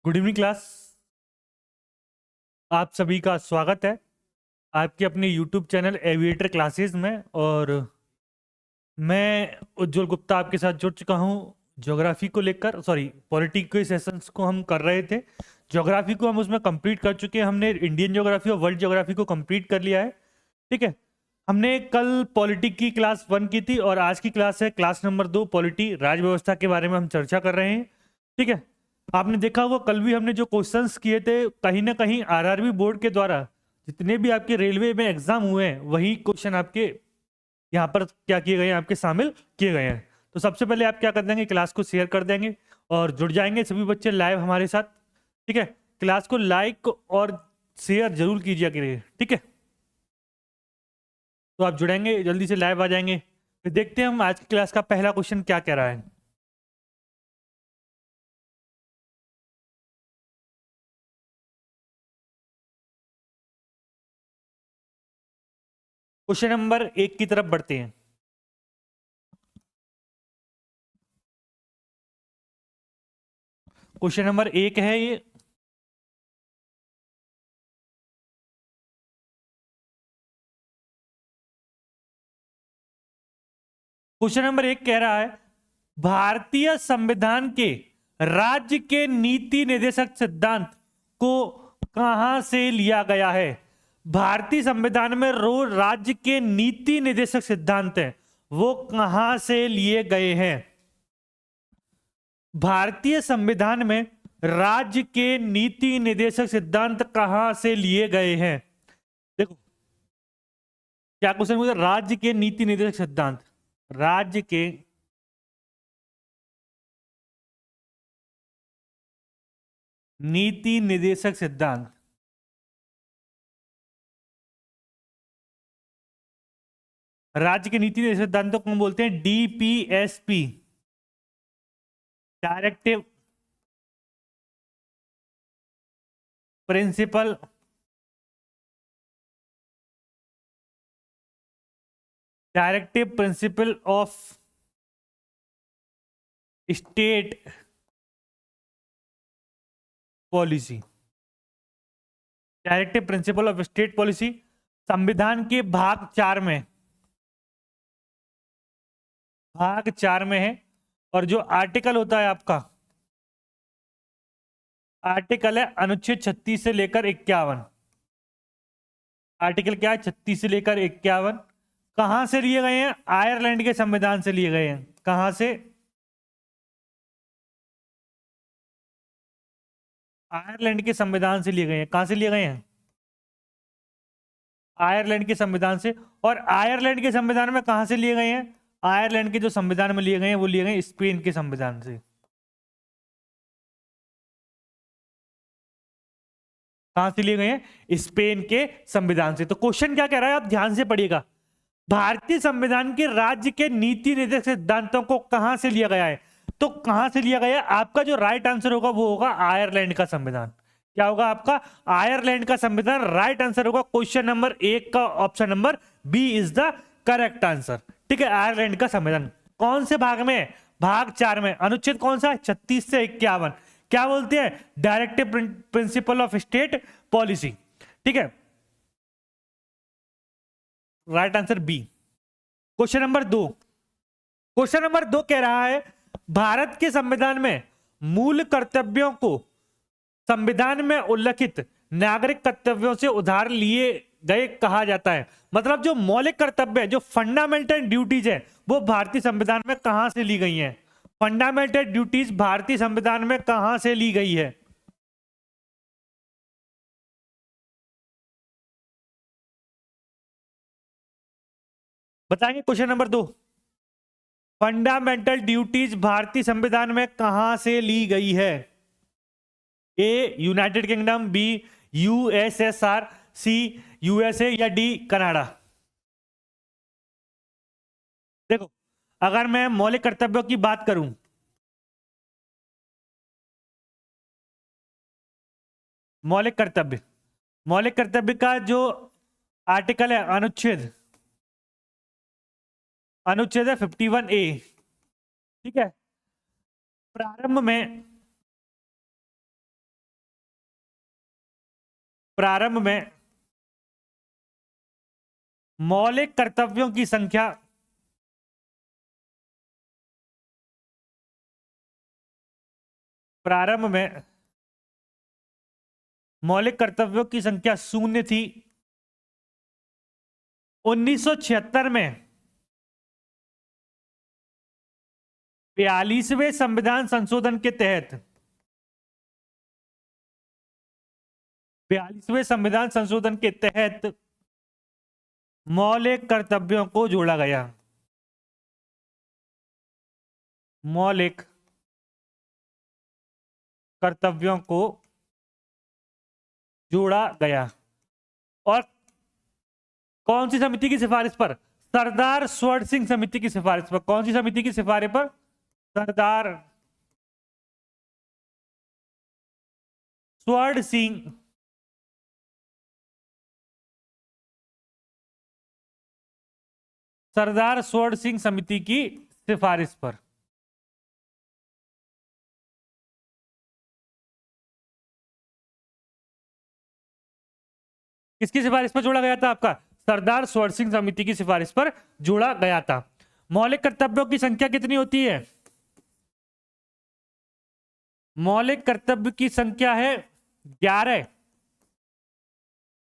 Good evening class. आप सभी का स्वागत है आपके अपने यूट्यूब चैनल एविएटर क्लासेस में। और मैं उज्जवल गुप्ता आपके साथ जुड़ चुका हूँ ज्योग्राफी को लेकर। सॉरी, पॉलिटी के सेशंस को हम कर रहे थे। ज्योग्राफी को हम उसमें कंप्लीट कर चुके हैं। हमने इंडियन ज्योग्राफी और वर्ल्ड ज्योग्राफी को कंप्लीट कर लिया है। ठीक है, हमने कल पॉलिटी की क्लास 1 की थी और आज की क्लास है क्लास नंबर 2, पॉलिटी राज्य व्यवस्था के बारे में हम चर्चा कर रहे हैं। ठीक है, आपने देखा होगा कल भी हमने जो क्वेश्चंस किए थे, कहीं ना कहीं आरआरबी बोर्ड के द्वारा जितने भी आपके रेलवे में एग्जाम हुए हैं वही क्वेश्चन आपके यहाँ पर क्या किए गए हैं, आपके शामिल किए गए हैं। तो सबसे पहले आप क्या कर देंगे, क्लास को शेयर कर देंगे और जुड़ जाएंगे सभी बच्चे लाइव हमारे साथ। ठीक है, क्लास को लाइक और शेयर जरूर कीजिए करिए। ठीक है, तो आप जुड़ेंगे, जल्दी से लाइव आ जाएंगे। फिर देखते हैं हम आज की क्लास का पहला क्वेश्चन क्या कह रहा है। क्वेश्चन नंबर 1 की तरफ बढ़ते हैं। क्वेश्चन नंबर 1 है ये। क्वेश्चन नंबर 1 कह रहा है, भारतीय संविधान के राज्य के नीति निर्देशक सिद्धांत को कहां से लिया गया है। भारतीय संविधान में राज्य के नीति निर्देशक सिद्धांत हैं, वो कहां से लिए गए हैं। भारतीय संविधान में राज्य के नीति निर्देशक सिद्धांत कहां से लिए गए हैं। देखो क्या क्वेश्चन पूछा, राज्य के नीति निर्देशक सिद्धांत। राज्य के नीति निर्देशक सिद्धांत, राज्य के नीति निर्देशक सिद्धांतों को हम बोलते हैं DPSP, directive principle of state policy. Directive principle of state policy संविधान के भाग 4 में है। और जो आर्टिकल होता है आपका, आर्टिकल है अनुच्छेद 36 से लेकर 51। आर्टिकल क्या है, 36 से लेकर 51। कहां से लिए गए हैं, आयरलैंड के संविधान से लिए गए हैं। कहां से, आयरलैंड के संविधान से लिए गए हैं। कहां से लिए गए हैं, आयरलैंड के संविधान से। और आयरलैंड के संविधान में कहां से लिए गए हैं, आयरलैंड के जो संविधान में लिए गए हैं वो लिए गए हैं स्पेन के संविधान से। कहां से लिए गए हैं, स्पेन के संविधान से। तो क्वेश्चन क्या कह रहा है, आप ध्यान से पढ़िएगा। भारतीय संविधान के राज्य के नीति निर्देशक सिद्धांतों को कहां से लिया गया है। तो कहां से लिया गया है, आपका जो राइट आंसर होगा वो होगा आयरलैंड का संविधान। क्या होगा आपका, आयरलैंड का संविधान राइट आंसर होगा। क्वेश्चन नंबर 1 का option number B is the correct answer. ठीक है, आयरलैंड का संविधान कौन से भाग में है, भाग 4 में। अनुच्छेद कौन सा है, 36 से 51। क्या बोलते हैं, directive principle of state policy. ठीक है, right answer B. Question number 2, question number 2 कह रहा है, भारत के संविधान में मूल कर्तव्यों को संविधान में उल्लिखित नागरिक कर्तव्यों से उधार लिए गए कहा जाता है। मतलब जो मौलिक कर्तव्य है, जो फंडामेंटल ड्यूटीज है, वो भारतीय संविधान में कहां से ली गई हैं। फंडामेंटल ड्यूटीज भारतीय संविधान में कहां से ली गई है। बताएंगे क्वेश्चन नंबर 2, फंडामेंटल ड्यूटीज भारतीय संविधान में कहां से ली गई है। A United Kingdom, B USSR, C USA या डी कनाडा। देखो अगर मैं मौलिक कर्तव्यों की बात करूं, मौलिक कर्तव्य का जो आर्टिकल है, अनुच्छेद है 51A। ठीक है, प्रारंभ में प्रारंभ में मौलिक कर्तव्यों की संख्या प्रारंभ में मौलिक कर्तव्यों की संख्या 0 थी। 1976 में 42वें संविधान संशोधन के तहत 42वें संविधान संशोधन के तहत मौलिक कर्तव्यों को जोड़ा गया। मौलिक कर्तव्यों को जोड़ा गया। और कौन सी समिति की सिफारिश पर? सरदार स्वर्ण सिंह समिति की सिफारिश पर। कौन सी समिति की सिफारिश पर? सरदार स्वर्ण सिंह सरदार स्वर्ण सिंह समिति की सिफारिश पर। किसकी सिफारिश पर जोड़ा गया था? आपका सरदार स्वर्ण सिंह समिति की सिफारिश पर जोड़ा गया था। मौलिक कर्तव्यों की संख्या कितनी होती है? मौलिक कर्तव्य की संख्या है 11।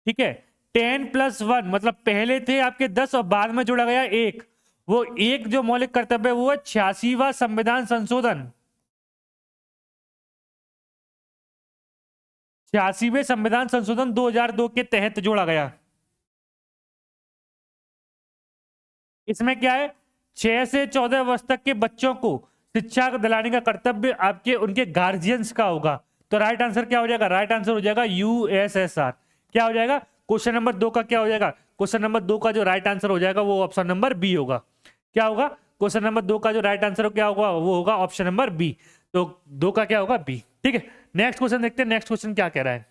ठीक है, 10+1 मतलब पहले थे आपके 10 और बाद में जोड़ा गया 1। वो एक जो मौलिक कर्तव्य है वो है 86वां संविधान संशोधन। 86वें संविधान संशोधन 2002 के तहत जोड़ा गया। इसमें क्या है? 6 से 14 वर्ष तक के बच्चों को शिक्षा दिलाने का कर्तव्य आपके उनके गार्जियंस का होगा। तो राइट आंसर क्या हो जाएगा? राइट आंसर हो जाएगा यूएसएसआर। क्या हो जाएगा? क्वेश्चन नंबर 2 का क्या हो जाएगा? क्वेश्चन नंबर 2 का जो राइट आंसर हो जाएगा वो ऑप्शन नंबर बी होगा। क्या होगा? क्वेश्चन नंबर 2 का जो राइट आंसर क्या होगा? वो होगा ऑप्शन नंबर बी। तो 2 का क्या होगा? बी। ठीक है, नेक्स्ट क्वेश्चन देखते हैं। नेक्स्ट क्वेश्चन क्या कह रहा है?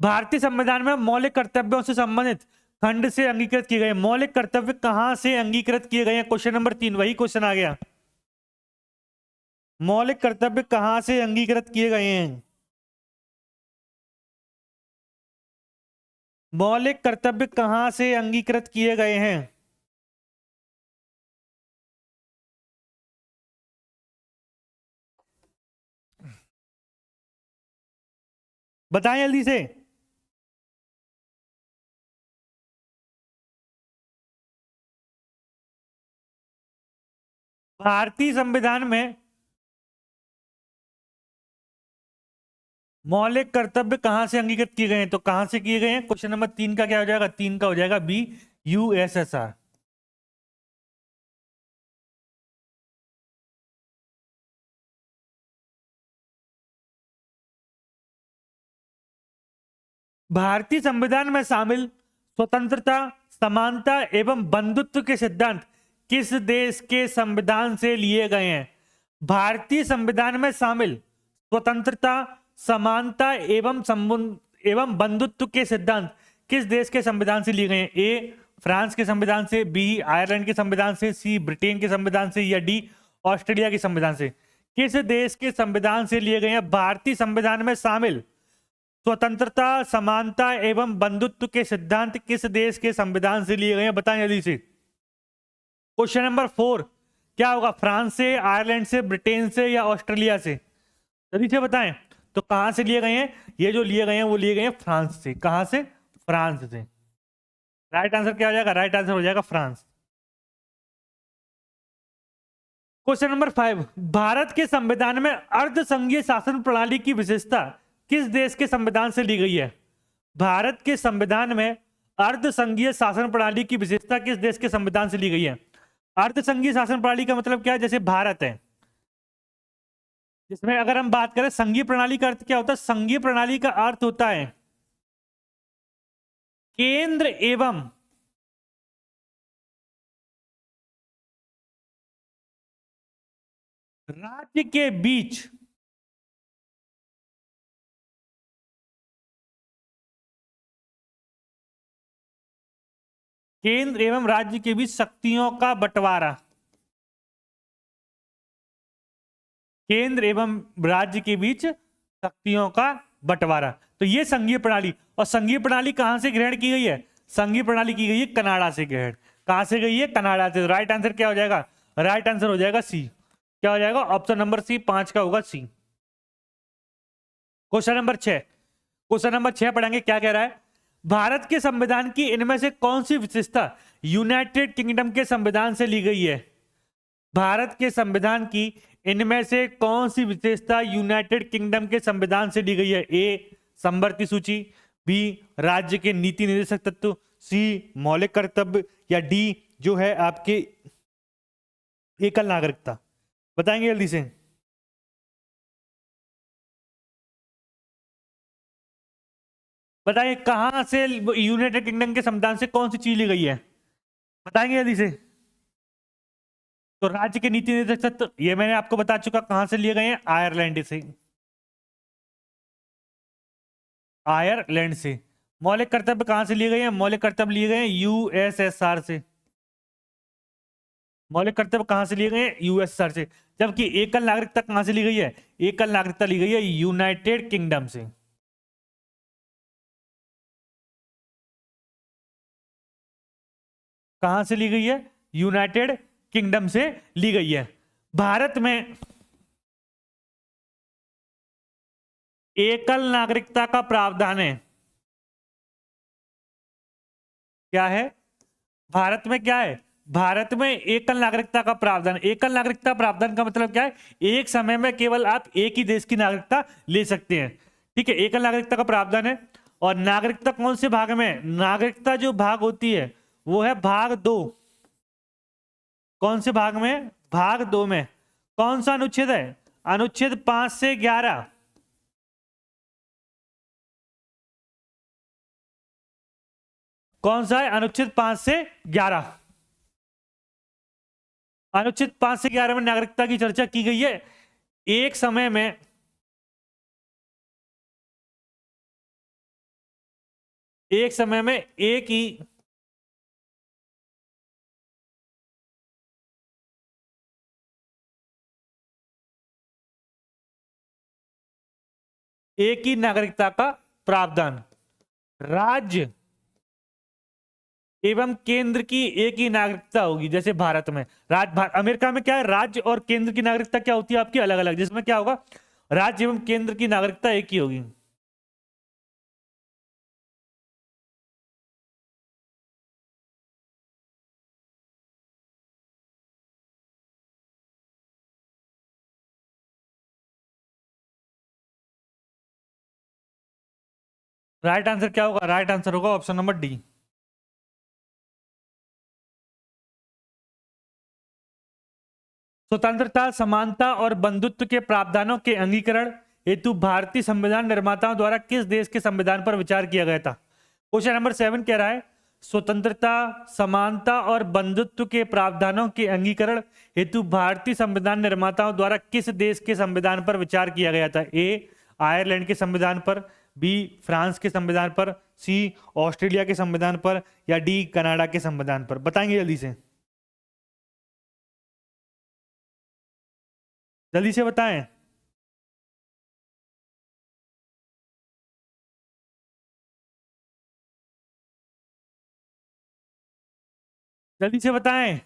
भारतीय संविधान में मौलिक कर्तव्यों से संबंधित खंड से अंगीकृत किए गए मौलिक कर्तव्य कहां से अंगीकृत किए गए हैं? क्वेश्चन नंबर 3 वही क्वेश्चन आ गया। मौलिक कर्तव्य कहां से अंगीकृत किए गए हैं? मौलिक कर्तव्य कहां से अंगीकृत किए गए हैं? बताएं जल्दी से। भारतीय संविधान में मौलिक कर्तव्य कहां से अंगीकृत किए गए हैं? तो कहां से किए गए हैं? क्वेश्चन नंबर 3 का क्या हो जाएगा? 3 का हो जाएगा बी, यूएसएसआर। भारतीय संविधान में शामिल स्वतंत्रता, समानता एवं बंधुत्व के सिद्धांत किस देश के संविधान से लिए गए हैं? भारतीय संविधान में शामिल स्वतंत्रता, समानता एवं बंधुत्व के सिद्धांत किस देश के संविधान से लिए गए हैं? ए फ्रांस के संविधान से, बी आयरलैंड के संविधान से, सी ब्रिटेन के संविधान से, या डी ऑस्ट्रेलिया के संविधान से? किस देश के संविधान से लिए गए हैं? भारतीय संविधान में शामिल स्वतंत्रता, समानता एवं बंधुत्व के सिद्धांत किस देश के संविधान से लिए गए हैं? बताएं जल्दी से। क्वेश्चन नंबर 4 क्या होगा? फ्रांस से, आयरलैंड से, ब्रिटेन से, या ऑस्ट्रेलिया से? जल्दी से बताएं। तो कहां से लिए गए हैं? ये जो लिए गए हैं वो लिए गए हैं फ्रांस से। कहां से? फ्रांस से। राइट आंसर क्या हो जाएगा? राइट आंसर हो जाएगा फ्रांस। क्वेश्चन नंबर 5 भारत के संविधान में अर्ध संघीय शासन प्रणाली की विशेषता किस देश के संविधान से ली गई है? भारत के संविधान में अर्ध संघीय शासन प्रणाली की विशेषता किस देश के संविधान से ली गई है? अर्ध संघीय शासन प्रणाली का मतलब क्या है? जैसे भारत है, जिसमें अगर हम बात करें संघीय प्रणाली का अर्थ क्या होता है? संघीय प्रणाली का अर्थ होता है केंद्र एवं राज्य के बीच केंद्र एवं राज्य के बीच शक्तियों का बंटवारा। केंद्र एवं राज्य के बीच शक्तियों का बंटवारा। तो ये संघीय प्रणाली, और संघीय प्रणाली कहां से ग्रहण की गई है? संघीय प्रणाली की गई है कनाडा से ग्रहण। कहां से गई है? कनाडा से। राइट आंसर क्या हो जाएगा? राइट आंसर हो जाएगा सी। क्या हो जाएगा? ऑप्शन नंबर सी, 5 का होगा सी। क्वेश्चन नंबर 6, क्वेश्चन नंबर 6 पढ़ेंगे, क्या कह रहा है? भारत के संविधान की इनमें से कौन सी विशेषता यूनाइटेड किंगडम के संविधान से ली गई है? भारत के संविधान की इनमें से कौन सी विशेषता यूनाइटेड किंगडम के संविधान से ली गई है? ए समवर्ती सूची, बी राज्य के नीति निर्देशक तत्व, सी मौलिक कर्तव्य, या डी जो है आपके एकल नागरिकता। बताएंगे जल्दी से। बताइए कहां से यूनाइटेड किंगडम के संविधान से कौन सी चीज ली गई है? बताएंगे जल्दी से। तो राज्य के नीति निर्देशक तत्व ये मैंने आपको बता चुका, कहां से लिए गए हैं? आयरलैंड से। आयरलैंड से। मौलिक कर्तव्य कहां से लिए गए हैं? मौलिक कर्तव्य लिए गए हैं यूएसएसआर से। मौलिक कर्तव्य कहां से लिए गए हैं? यूएसएसआर से। जबकि एकल नागरिकता कहां से ली गई है? एकल नागरिकता ली गई है यूनाइटेड किंगडम से। कहां से ली गई है? यूनाइटेड किंगडम से ली गई है। भारत में एकल नागरिकता का प्रावधान है। क्या है? भारत में क्या है? भारत में एकल नागरिकता का प्रावधान। एकल नागरिकता प्रावधान का मतलब क्या है? एक समय में केवल आप एक ही देश की नागरिकता ले सकते हैं। ठीक है, एकल नागरिकता का प्रावधान है। और नागरिकता कौन से भाग में? नागरिकता जो भाग होती है वो है भाग 2। कौन से भाग में? भाग 2 में। कौन सा अनुच्छेद है? अनुच्छेद 5 से 11। कौन सा है? अनुच्छेद 5 से 11। अनुच्छेद 5 से 11 में नागरिकता की चर्चा की गई है। एक समय में एक ही नागरिकता का प्रावधान। राज्य एवं केंद्र की एक ही नागरिकता होगी। जैसे भारत में अमेरिका में क्या है? राज्य और केंद्र की नागरिकता क्या होती है आपकी? अलग अलग। जिसमें क्या होगा? राज्य एवं केंद्र की नागरिकता एक ही होगी। राइट आंसर क्या होगा? राइट आंसर होगा ऑप्शन नंबर डी। स्वतंत्रता, समानता और बंधुत्व के प्रावधानों के अंगीकरण हेतु भारतीय संविधान निर्माताओं द्वारा किस देश के संविधान पर विचार किया गया था? क्वेश्चन नंबर 7 कह रहा है स्वतंत्रता, समानता और बंधुत्व के प्रावधानों के अंगीकरण हेतु भारतीय संविधान निर्माताओं द्वारा किस देश के संविधान पर विचार किया गया था? ए आयरलैंड के संविधान पर, बी फ्रांस के संविधान पर, सी ऑस्ट्रेलिया के संविधान पर, या डी कनाडा के संविधान पर। बताएंगे जल्दी से, जल्दी से बताएं। जल्दी से बताएं।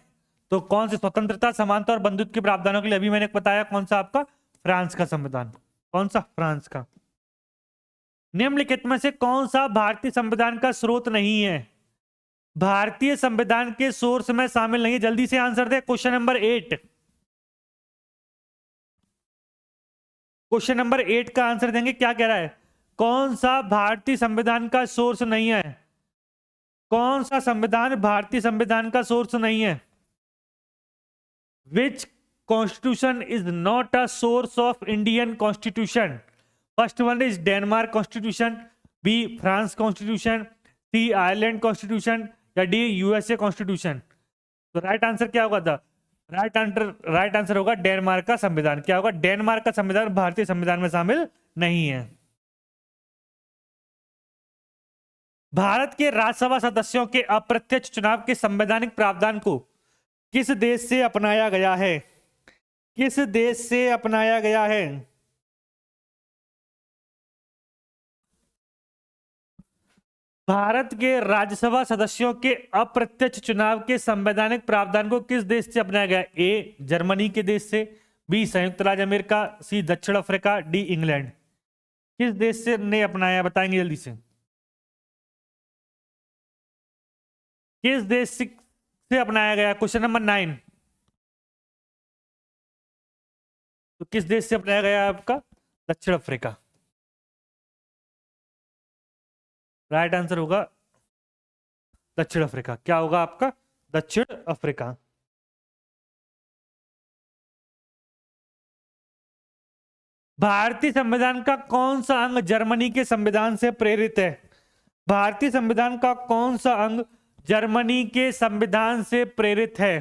तो कौन से स्वतंत्रता, समानता और बंधुत्व के प्रावधानों के लिए अभी मैंने बताया कौन सा आपका? फ्रांस का संविधान। कौन सा? फ्रांस का। निम्नलिखित में से कौन सा भारतीय संविधान का स्रोत नहीं है? भारतीय संविधान के सोर्स में शामिल नहीं है। जल्दी से आंसर दे। क्वेश्चन नंबर 8, क्वेश्चन नंबर 8 का आंसर देंगे। क्या कह रहा है? कौन सा भारतीय संविधान का सोर्स नहीं है? कौन सा संविधान भारतीय संविधान का सोर्स नहीं है? Which constitution is not a source of Indian constitution? First one is Denmark constitution, B France constitution, C Ireland constitution, या D USA constitution। तो राइट आंसर क्या होगा था? राइट आंसर होगा डेनमार्क का संविधान। क्या होगा? डेनमार्क का संविधान भारतीय संविधान में शामिल नहीं है। भारत के राज्यसभा सदस्यों के अप्रत्यक्ष चुनाव के संवैधानिक प्रावधान को किस देश से अपनाया गया है? किस देश से अपनाया गया है? भारत के राज्यसभा सदस्यों के अप्रत्यक्ष चुनाव के संवैधानिक प्रावधान को किस देश से अपनाया गया? ए जर्मनी के देश से, बी संयुक्त राज्य अमेरिका, सी दक्षिण अफ्रीका, डी इंग्लैंड। किस देश से ने अपनाया, बताएंगे जल्दी से। किस देश से अपनाया गया? Question number 9। तो किस देश से अपनाया गया आपका? दक्षिण अफ्रीका। राइट आंसर होगा दक्षिण अफ्रीका। क्या होगा आपका? दक्षिण अफ्रीका। भारतीय संविधान का कौन सा अंग जर्मनी के संविधान से प्रेरित है? भारतीय संविधान का कौन सा अंग जर्मनी के संविधान से प्रेरित है?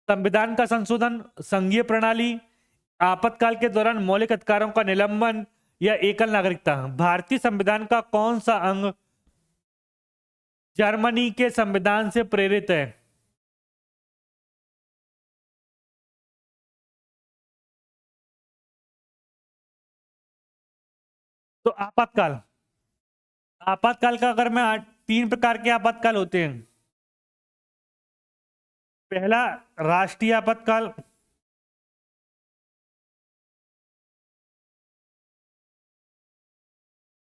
संविधान का संशोधन, संघीय प्रणाली, आपातकाल के दौरान मौलिक अधिकारों का निलंबन, या एकल नागरिकता। भारतीय संविधान का कौन सा अंग जर्मनी के संविधान से प्रेरित है? तो आपातकाल। आपातकाल का अगर मैं 3 प्रकार के आपातकाल होते हैं। पहला राष्ट्रीय आपातकाल,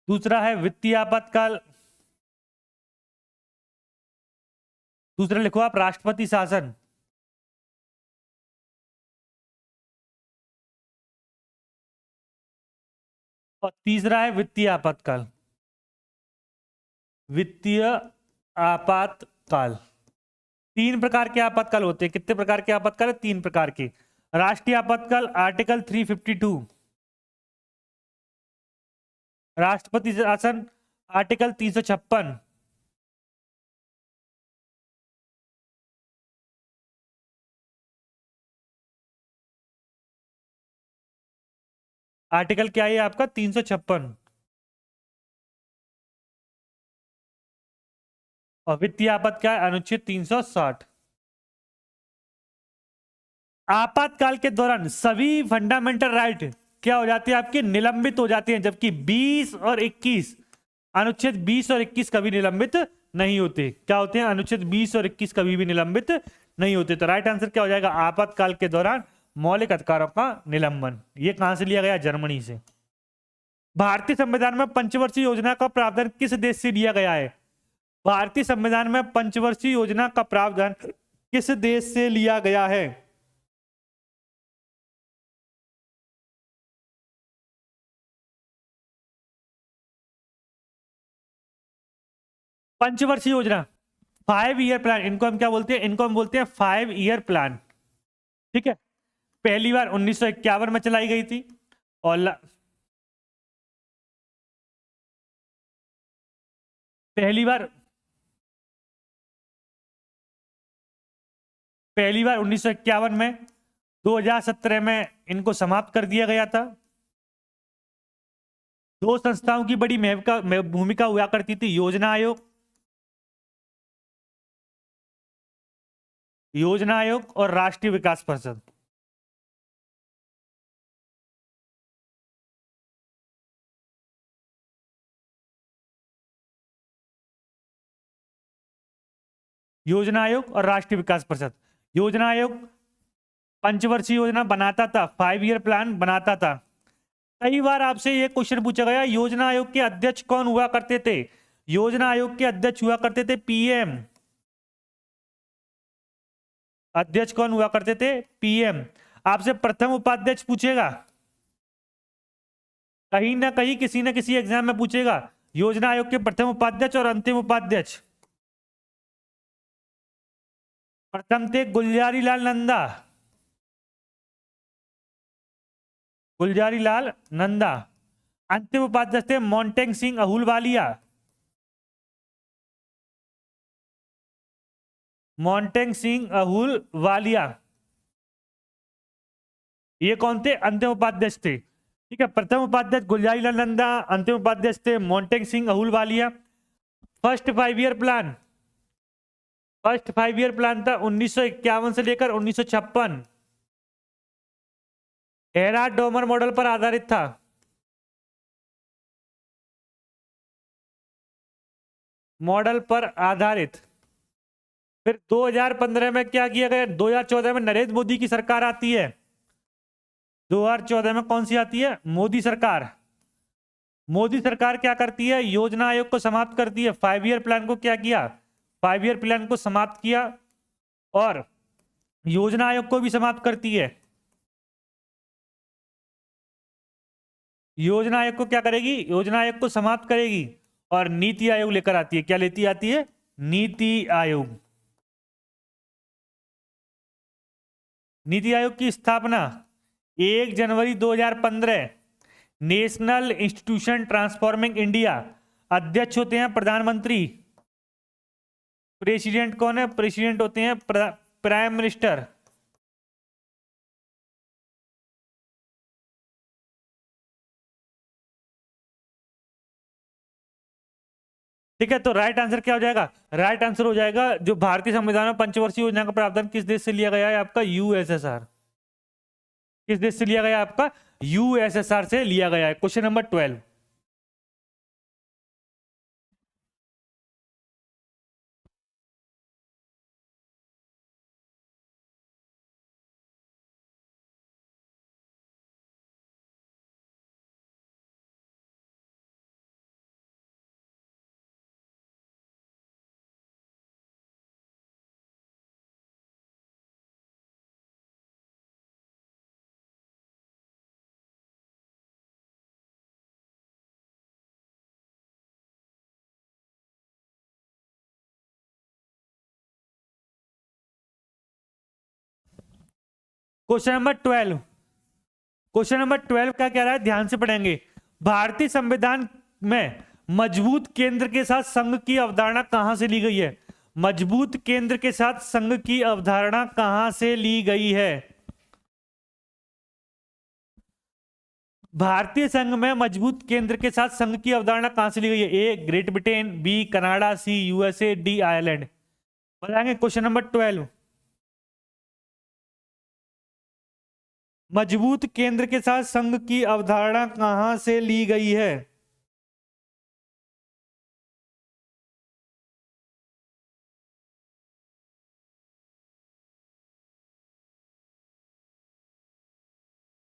दूसरा है वित्तीय आपातकाल, दूसरा लिखो आप राष्ट्रपति शासन, और तीसरा है वित्तीय आपातकाल। वित्तीय आपातकाल। 3 प्रकार के आपातकाल होते हैं। कितने प्रकार के आपातकाल है? 3 प्रकार के। राष्ट्रीय आपातकाल आर्टिकल 352, राष्ट्रपति शासन आर्टिकल 356, आर्टिकल क्या है आपका? 356। और वित्तीय आपात क्या है? अनुच्छेद 360। आपातकाल के दौरान सभी फंडामेंटल राइट क्या हो जाती है आपकी? निलंबित हो जाती हैं, जबकि 20 और 21, अनुच्छेद 20 और 21 कभी निलंबित नहीं होते। क्या होते हैं? अनुच्छेद 20 और 21 कभी भी निलंबित नहीं होते। तो राइट आंसर क्या हो जाएगा? आपातकाल के दौरान मौलिक अधिकारों का निलंबन। ये कहां से लिया गया? जर्मनी से। भारतीय संविधान में पंचवर्षीय योजना का प्रावधान किस देश से लिया गया है? भारतीय संविधान में पंचवर्षीय योजना का प्रावधान किस देश से लिया गया है? पंचवर्षीय योजना, 5 ईयर प्लान, इनको हम क्या बोलते हैं? इनको हम बोलते हैं 5 ईयर प्लान। ठीक है। पहली बार 1951 में चलाई गई थी, और पहली बार 1951 में, 2017 में इनको समाप्त कर दिया गया था। 2 संस्थाओं की बड़ी भूमिका हुआ करती थी, योजना आयोग और राष्ट्रीय विकास परिषद। योजना आयोग और राष्ट्रीय विकास परिषद। योजना आयोग पंचवर्षीय योजना बनाता था, 5 ईयर प्लान बनाता था। कई बार आपसे यह क्वेश्चन पूछा गया, योजना आयोग के अध्यक्ष कौन हुआ करते थे? योजना आयोग के अध्यक्ष हुआ करते थे पीएम। अध्यक्ष कौन हुआ करते थे? पीएम। आपसे प्रथम उपाध्यक्ष पूछेगा, कहीं ना कहीं किसी ना किसी एग्जाम में पूछेगा, योजना आयोग के प्रथम उपाध्यक्ष और अंतिम उपाध्यक्ष। प्रथम थे गुलजारी लाल नंदा, गुलजारी लाल नंदा। अंतिम उपाध्यक्ष थे मोन्टेंग सिंह अहलूवालिया, मोन्टेंग सिंह अहलूवालिया। ये कौन थे? अंतिम उपाध्यक्ष थे। ठीक है। प्रथम उपाध्यक्ष गुलजारी लाल नंदा, अंतिम उपाध्यक्ष थे Montek Singh Ahluwalia. First 5 year plan था 1951 से लेकर 1956। हेरा डोमर मॉडल पर आधारित था। मॉडल पर आधारित। फिर 2015 में क्या किया गया? 2014 में नरेंद्र मोदी की सरकार आती है। 2014 में कौन सी आती है? मोदी सरकार। मोदी सरकार क्या करती है? योजना आयोग को समाप्त करती है। 5 ईयर प्लान को क्या किया? 5 ईयर प्लान को समाप्त किया और योजना आयोग को भी समाप्त करती है। योजना आयोग को क्या करेगी? योजना आयोग को समाप्त करेगी और नीति आयोग लेकर आती है। क्या लेती आती है? नीति आयोग। नीति आयोग की स्थापना 1 जनवरी 2015। National institution transforming India. अध्यक्ष होते हैं प्रधानमंत्री। प्रेसिडेंट कौन है? प्रेसिडेंट होते हैं प्राइम मिनिस्टर। ठीक है, तो राइट आंसर क्या हो जाएगा? राइट आंसर हो जाएगा जो भारतीय संविधान में पंचवर्षीय योजना का प्रावधान किस देश से लिया गया है? आपका यूएसएसआर। किस देश से लिया गया? आपका यूएसएसआर से लिया गया है। Question number 12। Question number 12। Question number 12 क्या कह रहा है? ध्यान से पढ़ेंगे। भारतीय संविधान में मजबूत केंद्र के साथ संघ की अवधारणा कहां से ली गई है? मजबूत केंद्र के साथ संघ की अवधारणा कहां से ली गई है? भारतीय संघ में मजबूत केंद्र के साथ संघ की अवधारणा कहां से ली गई है? A Great Britain, B Canada, C USA, D Ireland. बताएंगे। Question number 12। मजबूत केंद्र के साथ संघ की अवधारणा कहां से ली गई है?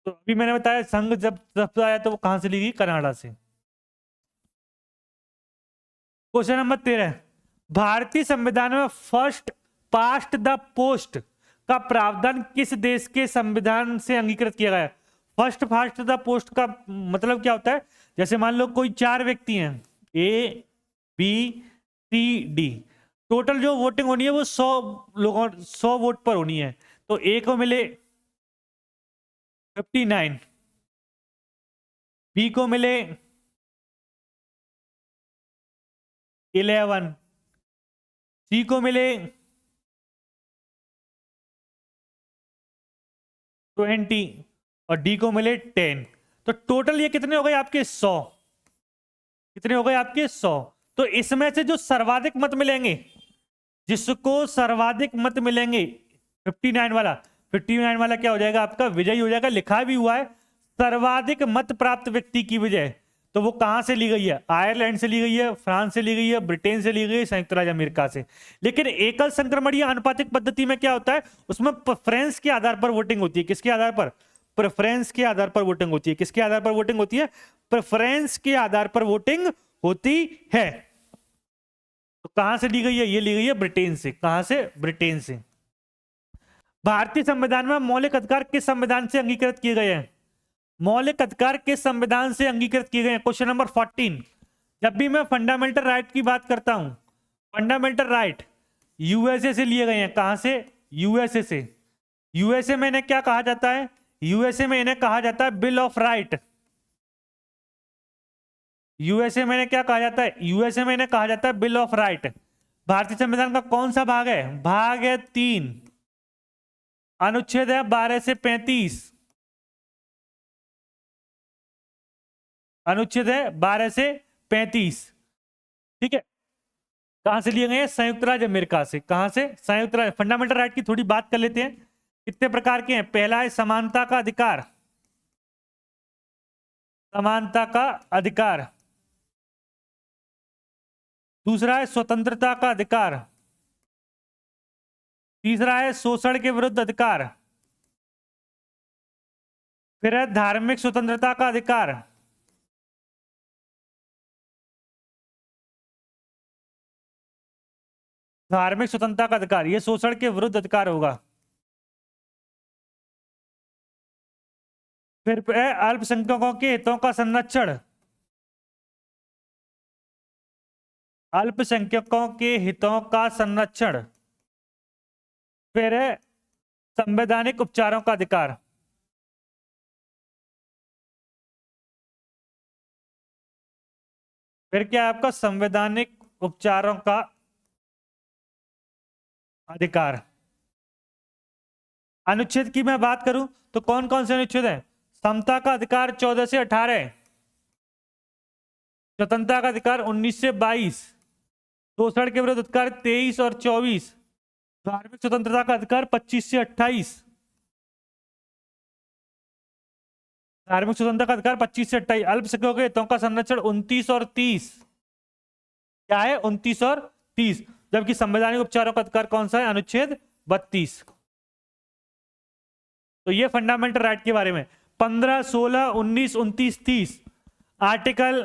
तो अभी मैंने बताया संघ जब शब्द आया तो वो कहां से ली गई? कनाडा से। Question number 13। भारतीय संविधान में फर्स्ट पास्ट द पोस्ट का प्रावधान किस देश के संविधान से अंगीकृत किया गया है? फर्स्ट फास्ट द पोस्ट का मतलब क्या होता है? जैसे मान लो कोई 4 व्यक्ति हैं, A B C D. Total जो वोटिंग होनी है वो 100 लोगों 100 वोट पर होनी है। तो ए को मिले 59, बी को मिले 11, सी को मिले 20 और डी को मिले 10। तो टोटल ये कितने हो गए आपके? 100। कितने हो गए आपके? 100। तो इसमें से जो सर्वाधिक मत मिलेंगे, जिसको सर्वाधिक मत मिलेंगे, 59 वाला, 59 वाला क्या हो जाएगा? आपका विजयी हो जाएगा। लिखा भी हुआ है सर्वाधिक मत प्राप्त व्यक्ति की विजय। तो वो कहां से ली गई है? आयरलैंड से ली गई है, फ्रांस से ली गई है, ब्रिटेन से ली गई है, संयुक्त राज्य अमेरिका से। लेकिन एकल संक्रमण या अनुपातिक पद्धति में क्या होता है? उसमें प्रेफरेंस के आधार पर वोटिंग होती है। किसके आधार पर? प्रेफरेंस के आधार पर वोटिंग होती है। किसके आधार पर वोटिंग होती है? प्रेफरेंस के आधार पर वोटिंग होती है। तो कहां से ली गई है? ये ली गई है ब्रिटेन से। कहां से? ब्रिटेन से। भारतीय संविधान में मौलिक अधिकार किस संविधान से अंगीकृत किए गए हैं? मौलिक अधिकार किस संविधान से अंगीकृत किए गए हैं? Question number 14। जब भी मैं फंडामेंटल राइट की बात करता हूं, फंडामेंटल राइट यूएसए से लिए गए हैं। कहां से? यूएसए से। यूएसए में इन्हें क्या कहा जाता है? यूएसए में इन्हें कहा जाता है बिल ऑफ राइट। यूएसए में इन्हें क्या कहा जाता है? यूएसए में इन्हें कहा जाता है बिल ऑफ राइट। भारतीय संविधान का कौन सा भाग है? भाग है 3। अनुच्छेद है 12 से 35। अनुच्छेद है 12 से 35। ठीक है। कहां से लिए गए हैं? संयुक्त राज्य अमेरिका से। कहां से? संयुक्त राज्य। फंडामेंटल राइट की थोड़ी बात कर लेते हैं। कितने प्रकार के हैं? पहला है समानता का अधिकार। समानता का अधिकार। दूसरा है स्वतंत्रता का अधिकार, तीसरा है शोषण के विरुद्ध अधिकार, फिर है धार्मिक स्वतंत्रता का अधिकार, धार्मिक स्वतंत्रता का अधिकार, यह शोषण के विरुद्ध अधिकार होगा। फिर है अल्पसंख्यकों के हितों का संरक्षण, अल्पसंख्यकों के हितों का संरक्षण, फिर है संवैधानिक उपचारों का अधिकार। फिर क्या है आपका संवैधानिक उपचारों का अधिकार। अनुच्छेद की मैं बात करूं तो कौन कौन से अनुच्छेद हैं? समता का अधिकार 14 से 18, स्वतंत्रता का अधिकार 19 से 22, शोषण के विरुद्ध अधिकार 23 और 24, धार्मिक स्वतंत्रता का अधिकार 25 से 28, धार्मिक स्वतंत्रता का अधिकार 25 से 28, अल्पसंख्यकों के हितों का संरक्षण 29 और 30। क्या है? 29 और 30। जबकि संवैधानिक उपचारों का अधिकार कौन सा है? अनुच्छेद 32। तो ये फंडामेंटल राइट के बारे में 15, 16, 19, 29, 30 आर्टिकल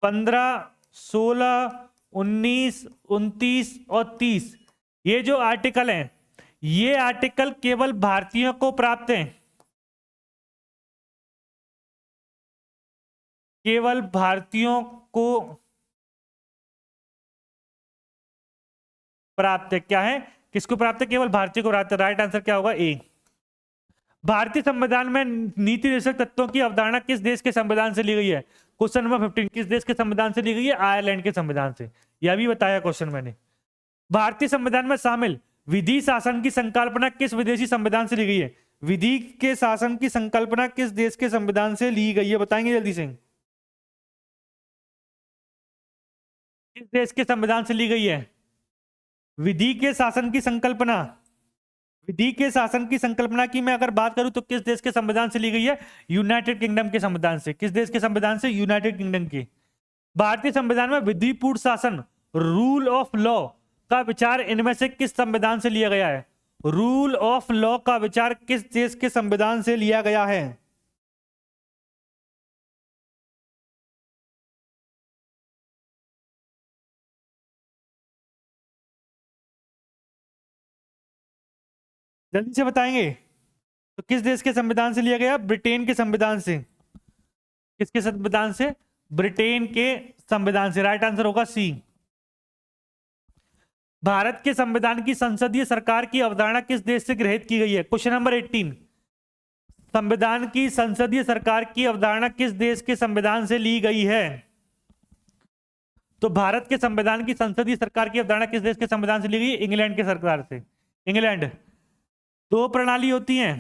15, 16, 19, 29 और 30, ये जो आर्टिकल हैं, ये आर्टिकल केवल भारतीयों को प्राप्त हैं, केवल भारतीयों को प्राप्त है। क्या है? किसको प्राप्त है? केवल भारतीय को प्राप्त है। राइट आंसर क्या होगा? ए। भारतीय संविधान में नीति निर्देशक तत्वों की अवधारणा किस देश के संविधान से ली गई है? क्वेश्चन नंबर 15 किस देश के संविधान से ली गई है? आयरलैंड के संविधान से। यह भी बताया क्वेश्चन मैंने। भारतीय संविधान में शामिल विधि शासन की संकल्पना किस विदेशी संविधान से ली गई है? विधि के शासन की संकल्पना किस देश के संविधान से ली गई है? बताएंगे जल्दी से। किस देश के संविधान से ली गई है विधि के शासन की संकल्पना? विधि के शासन की संकल्पना की मैं अगर बात करूं तो किस देश के संविधान से ली गई है? यूनाइटेड किंगडम के संविधान से। किस देश के संविधान से? यूनाइटेड किंगडम के। भारतीय संविधान में विधिपूर्ण शासन, रूल ऑफ लॉ का विचार इनमें से किस संविधान से लिया गया है? रूल ऑफ लॉ का विचार किस देश के संविधान से लिया गया है? जल्दी से बताएंगे। तो किस देश के संविधान से लिया गया? ब्रिटेन के संविधान से। किसके संविधान से? ब्रिटेन के संविधान से। राइट आंसर होगा सी। भारत के संविधान की संसदीय सरकार की अवधारणा किस देश से गृहीत की गई है? Question number 18। संविधान की संसदीय सरकार की अवधारणा किस देश के संविधान से ली गई है? तो भारत के संविधान की संसदीय सरकार की अवधारणा किस देश के संविधान से ली गई? इंग्लैंड के सरकार से। इंग्लैंड। दो प्रणाली होती हैं,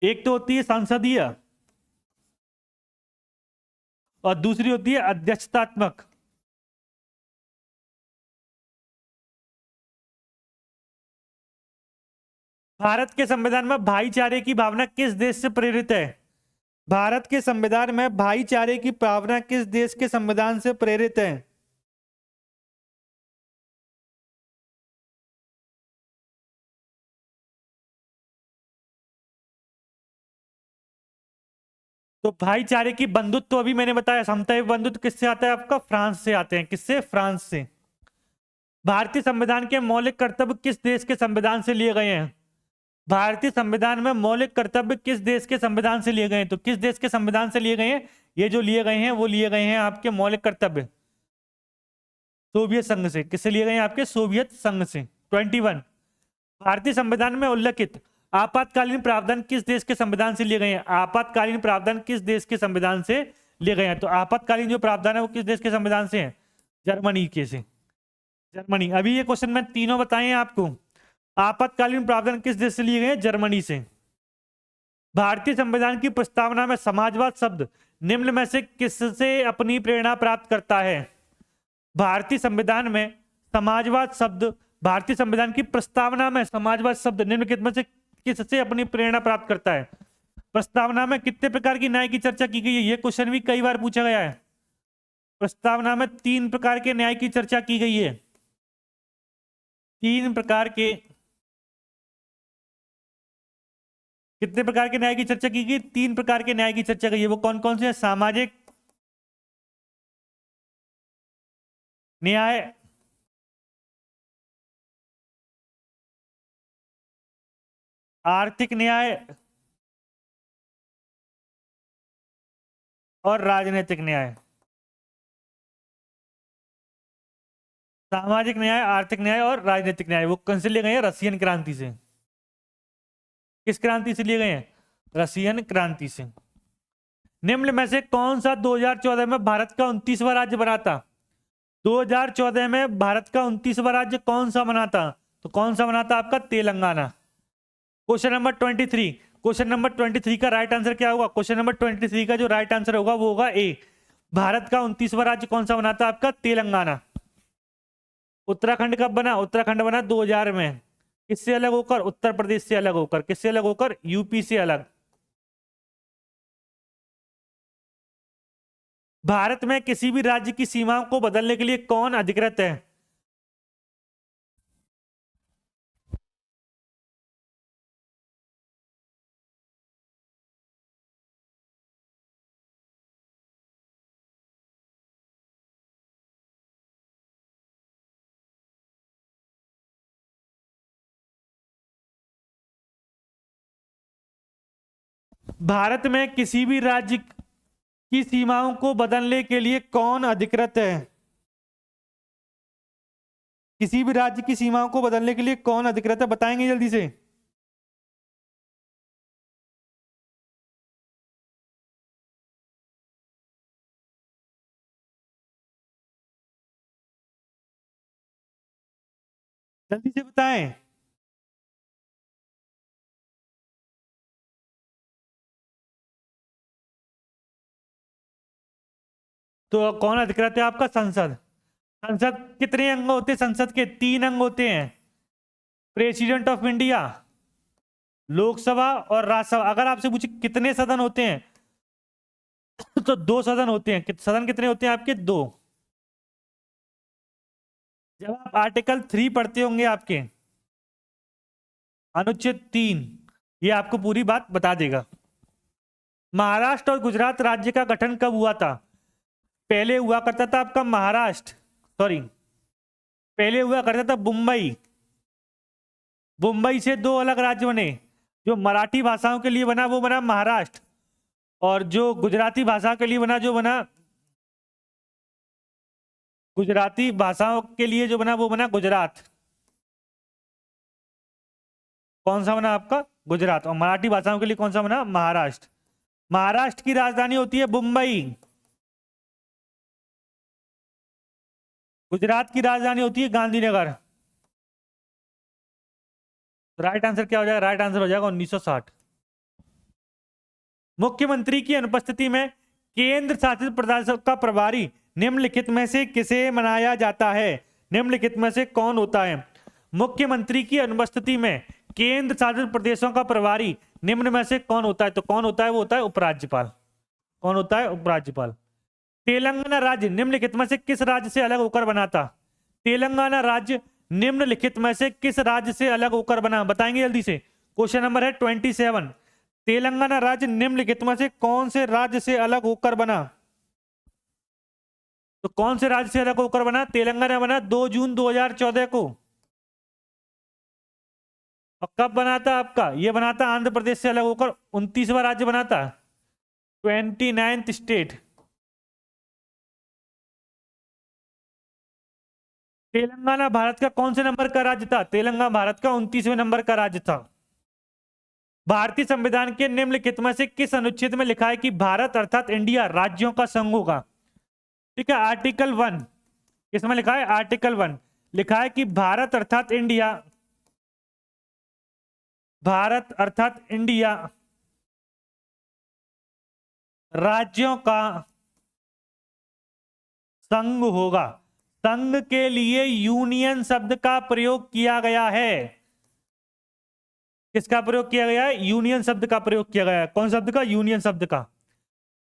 एक तो होती है संसदीय और दूसरी होती है अध्यक्षतात्मक। भारत के संविधान में भाईचारे की भावना किस देश से प्रेरित है? भारत के संविधान में भाईचारे की भावना किस देश के संविधान से प्रेरित है? तो भाईचारे की बंधुत्व तो अभी मैंने बताया, समता बंधुत्व किससे आता है आपका? फ्रांस से आते हैं। किससे? फ्रांस से। भारतीय संविधान के मौलिक कर्तव्य किस देश के संविधान से लिए गए हैं? भारतीय संविधान में मौलिक कर्तव्य किस देश के संविधान से लिए गए हैं? तो किस देश के संविधान से लिए गए हैं? ये जो लिए गए हैं वो लिए गए हैं आपके मौलिक कर्तव्य सोवियत संघ से। किससे लिए गए हैं? आपके सोवियत संघ से। 21। भारतीय संविधान में उल्लिखित आपातकालीन प्रावधान किस देश के संविधान से लिए गए हैं? आपातकालीन प्रावधान किस देश के संविधान से लिए गए हैं? तो आपातकालीन जो प्रावधान है वो किस देश के संविधान से है? जर्मनी के से। जर्मनी। अभी ये क्वेश्चन मैं तीनों बताए हैं आपको। आपातकालीन प्रावधान किस देश से लिए गए हैं? जर्मनी से। भारतीय संविधान की प्रस्तावना में समाजवाद शब्द निम्न में से किससे अपनी प्रेरणा प्राप्त करता है? भारतीय संविधान में समाजवाद शब्द, भारतीय संविधान की प्रस्तावना में समाजवाद शब्द निम्नलिखित में से किससे अपनी प्रेरणा प्राप्त करता है? प्रस्तावना में कितने प्रकार की न्याय की चर्चा की गई है? यह क्वेश्चन भी कई बार पूछा गया है। प्रस्तावना में 3 प्रकार के न्याय की चर्चा की गई है। 3 प्रकार के, कितने प्रकार के न्याय की चर्चा की गई? 3 प्रकार के न्याय की चर्चा की गई है। वो कौन कौन से हैं? सामाजिक न्याय, आर्थिक न्याय और राजनीतिक न्याय। सामाजिक न्याय, आर्थिक न्याय और राजनीतिक न्याय। वो कौन से लिए गए हैं? रशियन क्रांति से। किस क्रांति से लिए गए हैं? रशियन क्रांति से। निम्न में से कौन सा 2014 में भारत का 29वां राज्य बना था? 2014 में भारत का 29वां राज्य कौन सा बना था? तो कौन सा बना था आपका? Telangana. Question number 23, question number 23 का राइट आंसर क्या होगा? क्वेश्चन नंबर 23 का जो राइट आंसर होगा वो होगा ए। भारत का 29वां राज्य कौन सा बना था आपका? तेलंगाना। उत्तराखंड कब बना? उत्तराखंड बना 2000 में। किससे अलग होकर? उत्तर प्रदेश से अलग होकर। किससे अलग होकर? यूपी से अलग। भारत में किसी भी राज्य की सीमाओं को बदलने के लिए कौन अधिकृत है? भारत में किसी भी राज्य की सीमाओं को बदलने के लिए कौन अधिकृत है? किसी भी राज्य की सीमाओं को बदलने के लिए कौन अधिकृत है? बताएंगे जल्दी से। जल्दी से बताएं। तो कौन अधिकृत है आपका? संसद। संसद कितने अंग होते हैं? संसद के 3 अंग होते हैं। प्रेसिडेंट ऑफ इंडिया, लोकसभा और राज्यसभा। अगर आपसे पूछे कितने सदन होते हैं तो 2 सदन होते हैं। सदन कितने होते हैं आपके? 2। जब आप आर्टिकल 3 पढ़ते होंगे आपके, अनुच्छेद 3, ये आपको पूरी बात बता देगा। महाराष्ट्र और गुजरात राज्य का गठन कब हुआ था? पहले हुआ करता था आपका महाराष्ट्र, सॉरी, पहले हुआ करता था मुंबई। मुंबई से 2 अलग राज्य बने। जो मराठी भाषाओं के लिए बना वो बना महाराष्ट्र, और जो गुजराती भाषा के लिए बना, जो बना गुजराती भाषाओं के लिए जो बना वो बना गुजरात। कौन सा बना आपका? गुजरात। और मराठी भाषाओं के लिए कौन सा बना? महाराष्ट्र। महाराष्ट्र की राजधानी होती है मुंबई। गुजरात की राजधानी होती है गांधीनगर। राइट आंसर क्या हो जाएगा? राइट आंसर हो जाएगा 1960। मुख्यमंत्री की अनुपस्थिति में केंद्र शासित प्रदेश का प्रभारी निम्नलिखित में से किसे बनाया जाता है? निम्नलिखित में से कौन होता है? मुख्यमंत्री की अनुपस्थिति में केंद्र शासित प्रदेशों का प्रभारी निम्न में से कौन होता है? तो कौन होता है? वो होता है उपराज्यपाल। कौन होता है? उपराज्यपाल। तेलंगाना राज्य निम्नलिखित में से किस राज्य से अलग होकर बना था? तेलंगाना राज्य निम्नलिखित में से किस राज्य से अलग होकर बना? बताएंगे जल्दी से। क्वेश्चन नंबर है 27। तेलंगाना राज्य निम्नलिखित में से कौन से राज्य से अलग होकर बना? तो कौन से राज्य से अलग होकर बना? तेलंगाना बना 2 जून 2014 को। और कब बना था आपका? ये बना था आंध्र प्रदेश से अलग होकर, 29वां राज्य बना था, 29th स्टेट। तेलंगाना भारत का कौन से नंबर का राज्य था? तेलंगाना भारत का 29वें नंबर का राज्य था। भारतीय संविधान के निम्नलिखित में से किस अनुच्छेद में लिखा है कि भारत अर्थात इंडिया राज्यों का संघ होगा? ठीक है, आर्टिकल 1। इसमें लिखा है आर्टिकल 1, लिखा है कि भारत अर्थात इंडिया, भारत अर्थात इंडिया राज्यों का संघ होगा। संघ के लिए यूनियन शब्द का प्रयोग किया गया है। किसका प्रयोग किया गया है? यूनियन शब्द का प्रयोग किया गया है। कौन शब्द का? यूनियन शब्द का।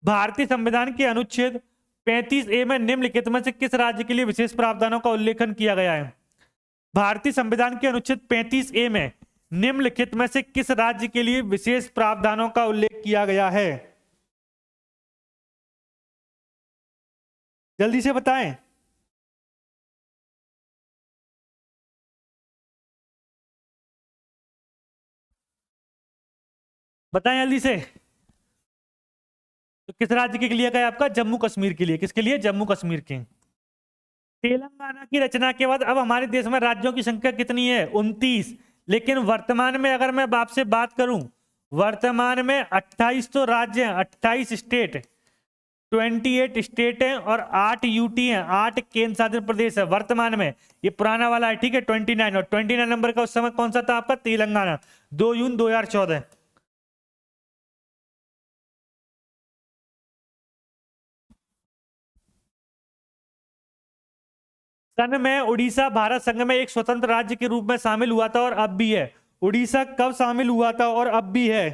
भारतीय संविधान के अनुच्छेद 35A में निम्नलिखित में से किस राज्य के लिए विशेष प्रावधानों का उल्लेखन किया गया है? भारतीय संविधान के अनुच्छेद 35A में निम्नलिखित में से किस राज्य के लिए विशेष प्रावधानों का उल्लेख किया गया है? जल्दी से बताएं। बताएं जल्दी से। तो किस राज्य के लिए गया आपका? जम्मू कश्मीर के लिए। किसके लिए? जम्मू कश्मीर के। तेलंगाना की रचना के बाद अब हमारे देश में राज्यों की संख्या कितनी है? 29। लेकिन वर्तमान में अगर मैं आपसे बात करूं, वर्तमान में 28 तो राज्य हैं, 28 स्टेट, 28 स्टेट हैं और 8 यूटी हैं, 8 केंद्र शासित प्रदेश है वर्तमान में। ये पुराना वाला है, ठीक है, 29। और 29 नंबर का उस समय कौन सा था आपका? तेलंगाना, 2 जून 2014। सन में उड़ीसा भारत संघ में एक स्वतंत्र राज्य के रूप में शामिल हुआ था और अब भी है। उड़ीसा कब शामिल हुआ था और अब भी है?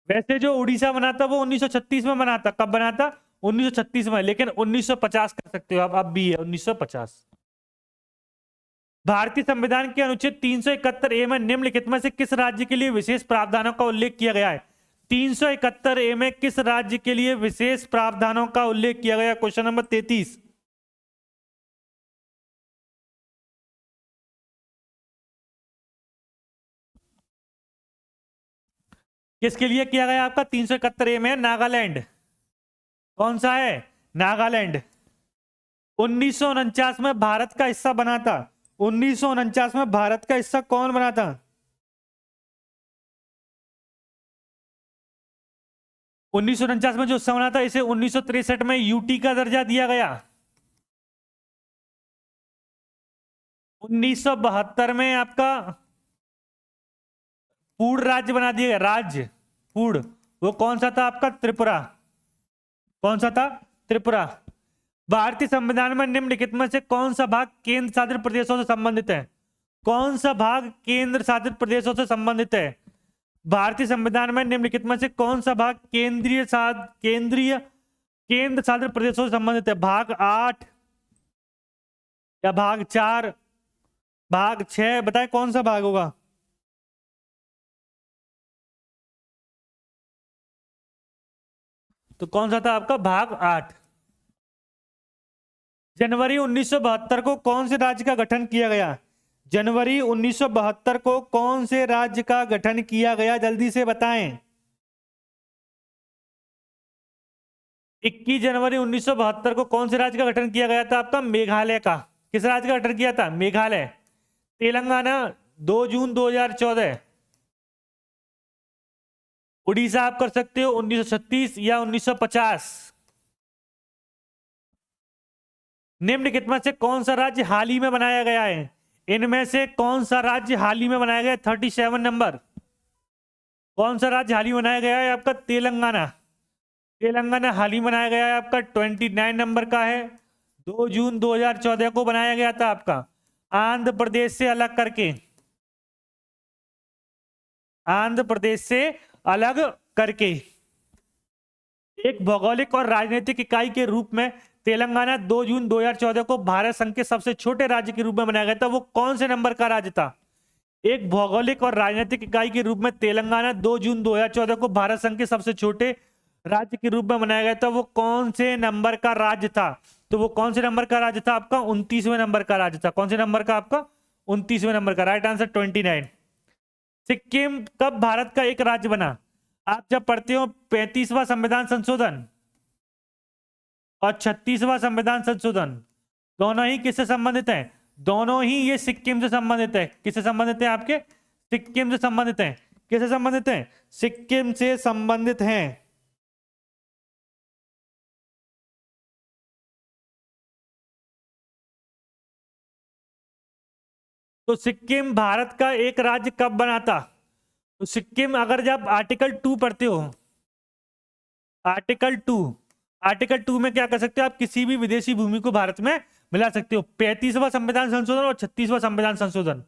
वैसे जो उड़ीसा बना था वो 1936 में बना था। कब बना था? 1936 में। लेकिन 1950 कर सकते हो आप, अब भी है 1950। भारतीय संविधान के अनुच्छेद 371A में निम्नलिखित में से किस राज्य के लिए विशेष प्रावधानों का उल्लेख किया गया है? 371A में किस राज्य के लिए विशेष प्रावधानों का उल्लेख किया गया? Question number 33। किसके लिए किया गया आपका? 371A में नागालैंड। कौन सा है? नागालैंड। 1949 में भारत का हिस्सा बना था। 1949 में भारत का हिस्सा कौन बना था? 1949 में जो हिस्सा बना था, इसे 1963 में यूटी का दर्जा दिया गया। 1972 में आपका पूर्ण राज्य बना दिया गया। राज्य पूर्ण, वो कौन सा था आपका? त्रिपुरा। कौन सा था? त्रिपुरा। भारतीय संविधान में निम्नलिखित में से कौन सा भाग केंद्र शासित प्रदेशों से संबंधित है? कौन सा भाग केंद्र शासित प्रदेशों से संबंधित है? भारतीय संविधान में निम्नलिखित में से कौन सा भाग केंद्र शासित प्रदेशों से संबंधित है? भाग 8 या भाग 4, भाग 6? बताएं कौन सा भाग होगा? तो कौन सा था आपका? भाग 8। जनवरी 1972 को कौन से राज्य का गठन किया गया? जनवरी 1972 को कौन से राज्य का गठन किया गया? जल्दी से बताएं। 21 जनवरी 1972 को कौन से राज्य का गठन किया गया था आपका? मेघालय का। किस राज्य का गठन किया था? मेघालय। तेलंगाना 2 जून 2014। उड़ीसा आप कर सकते हो 1936 या 1950। निम्नलिखित में से कौन सा राज्य हाल ही में बनाया गया है? इनमें से कौन सा राज्य हाल ही में बनाया गया? 37 नंबर। कौन सा राज्य हाल ही बनाया गया है आपका? तेलंगाना। तेलंगाना हाल ही बनाया गया है आपका, 29 नंबर का है, 2 जून 2014 को बनाया गया था आपका, आंध्र प्रदेश से अलग करके। आंध्र प्रदेश से अलग करके। एक भौगोलिक और राजनीतिक इकाई के रूप में तेलंगाना 2 जून 2014 को भारत संघ के सबसे छोटे राज्य के रूप में बनाया गया था। वो कौन से नंबर का राज्य था? एक भौगोलिक और राजनीतिक इकाई के रूप में तेलंगाना 2 जून 2014 को भारत संघ के सबसे छोटे राज्य के रूप में बनाया गया था। वो कौन से नंबर का राज्य था? तो वो कौन से नंबर का राज्य था आपका? 29वें नंबर का राज्य था। कौन से नंबर का आपका? 29वें नंबर का। Right answer 29। सिक्किम कब भारत का एक राज्य बना? आप जब पढ़ते हो 35वां संविधान संशोधन और 36वां संविधान संशोधन, दोनों ही किससे संबंधित हैं? दोनों ही ये सिक्किम से संबंधित है। किससे संबंधित है आपके? सिक्किम से संबंधित हैं। किससे संबंधित हैं? सिक्किम से संबंधित हैं। तो सिक्किम भारत का एक राज्य कब बना था? तो सिक्किम, अगर जब आर्टिकल 2 पढ़ते हो, आर्टिकल 2 में क्या कर सकते हो आप? किसी भी विदेशी भूमि को भारत में मिला सकते हो। 35वां संविधान संशोधन और 36वां संविधान संशोधन।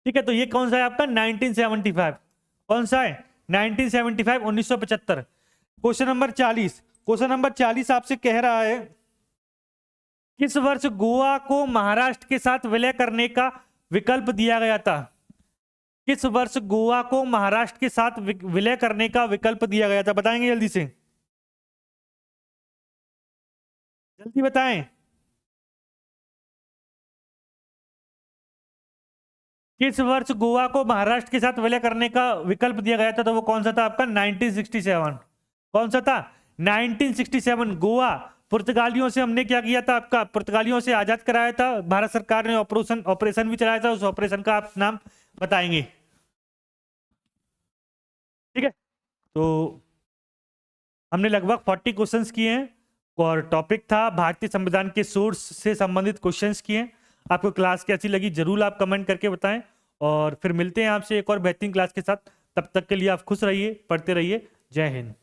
ठीक है, तो ये कौन सा है आपका? 1975। कौन सा है? 1975 1975। क्वेश्चन नंबर 40, क्वेश्चन नंबर 40 आपसे कह रहा है किस वर्ष गोवा को महाराष्ट्र के साथ विलय करने का विकल्प दिया गया था? किस वर्ष गोवा को महाराष्ट्र के साथ विलय करने का विकल्प दिया गया था? बताएंगे जल्दी से, जल्दी बताएं। किस वर्ष गोवा को महाराष्ट्र के साथ विलय करने का विकल्प दिया गया था? तो वो कौन सा था आपका? 1967। कौन सा था? 1967। गोवा पुर्तगालियों से हमने क्या किया था? आपका पुर्तगालियों से आजाद कराया था। भारत सरकार ने ऑपरेशन भी चलाया था। उस ऑपरेशन का आप नाम बताएंगे। ठीक है, तो हमने लगभग 40 क्वेश्चंस किए हैं और टॉपिक था भारतीय संविधान के सोर्स से संबंधित क्वेश्चंस किए हैं। आपको क्लास कैसी लगी जरूर आप कमेंट करके बताएं, और फिर मिलते हैं आपसे एक और बेहतरीन क्लास के साथ। तब तक के लिए आप खुश रहिए, पढ़ते रहिए। जय हिंद।